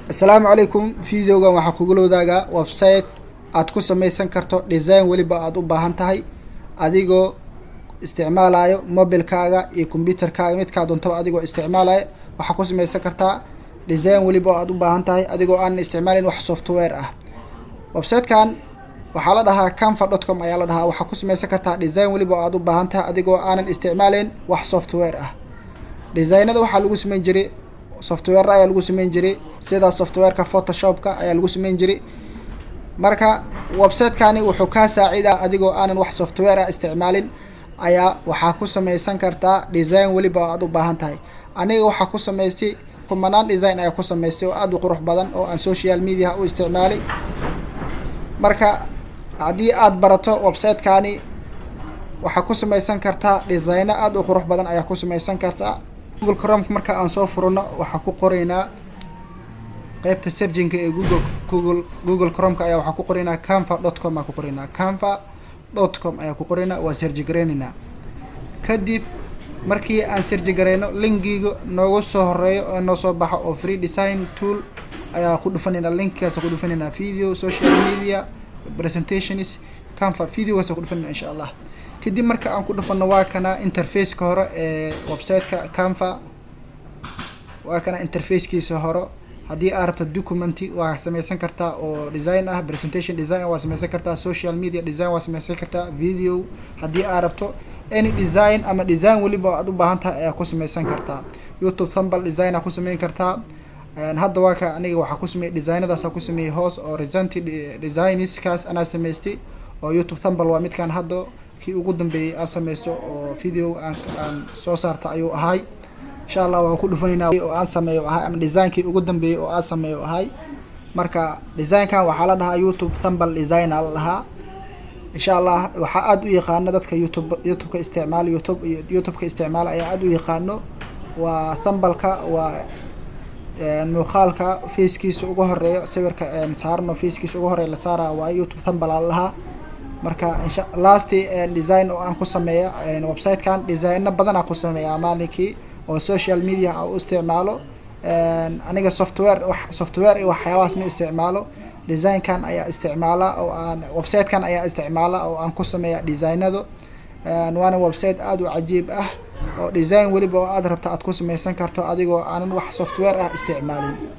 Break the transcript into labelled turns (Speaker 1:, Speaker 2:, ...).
Speaker 1: السلام عليكم فيديوغا waxaa kugu wadaagaa website aad ku samaysan karto design waliba aad u baahan tahay adigoo isticmaalayo mobilkaaga iyo computerkaaga midka doontaba adigoo isticmaalayo waxaa ku samaysan kartaa design waliba aad u baahan tahay adigoo aan isticmaalin wax software ah. website-kan waxaa la dhahaa canva.com ayaa la dhahaa. waxaa ku samaysan kartaa design waliba aad u baahan tahay adigoo aanan isticmaalin wax software ah. designada waxaa lagu samayn jiray software ayaa lagu samayn jiray sida softwareka photoshopka ayaa lagu samayn jiray. marka website-kani wuxuu ka saacidaa adigoo aanan wax software ah isticmaalin ayaa waxaa ku samaysan kartaa design waliba aad u baahan tahay. aniga waxaa ku samaystay kumanaan design ayaa ku samaystay oo aad u qurux badan oo aan social media u isticmaalay. marka haddii aad barato website-kani waxaa ku samaysan kartaa design aad u qurux badan ayaa ku samaysan kartaa. Google Chrome marka aan soo furno waxaa ku qoraynaa qaybta searching ee Google Chrome ayaa waxaa ku qoraynaa canva.com ayaa ku qoraynaa canva.com ayaa ku qoraynaa waa search gareynaa. kadib markii aan search gareyno linkiga noogu soo horeeyo oo noo soo baxo oo free design tool ayaa ku dhufanayna linkkaas ku dhufanayna video social media presentations canva video waxa ku dhufanayna insha Allah. kadib marka aan ku dhufano waa kana interface-ka hore ee website-ka Canva waa kana interface-kiisa hore. haddii aad rabto document waa samaysan kartaa oo design ah, presentation design waa samaysan kartaa, social media design waa samaysan kartaa, video haddii aad rabto any design ama design waliba aad u baahan tahay ayaa ku samaysan kartaa. YouTube thumbnail design ku samayn kartaa. hadda waa ka aniga waxaa ku sameeyay designadaas ku sameeyay hoos oo recent designs-kaas ana samaystay oo YouTube thumbnail waa midkan hadda kii ugu dambeeyay aan samaysto oo video aan soo saarta ayuu ahay. insha Allah waan ku dhufaynaa oo aan sameeyo ahay ama design-kii ugu dambeeyay oo aan sameeyo ahay. marka design-kan waxaa la dhahaa YouTube thumbnail design la dhahaa. insha Allah waxaa aad u yaqaan dadka YouTube-ka isticmaal YouTube-ka isticmaal ayaa aad u yaqaano waa thumbnail-ka waa muuqaalka face-kiisa ugu horeeyo sawirka saarno face-kiisa ugu horeeyo la saaraa waa YouTube thumbnail la dhahaa. marka last design oo aan ku sameeyo website-kan design badan aan ku sameeyaa maalinkii oo social media aan u isticmaalo. aniga software iyo waxyaabahaas ma isticmaalo. design-kan ayaa isticmaala oo aan website-kan ayaa isticmaala oo aan ku sameeyaa designado. waana website aad u cajiib ah oo design waliba oo aad rabto aad ku samaysan karto adigoo aanan wax software ah isticmaalin.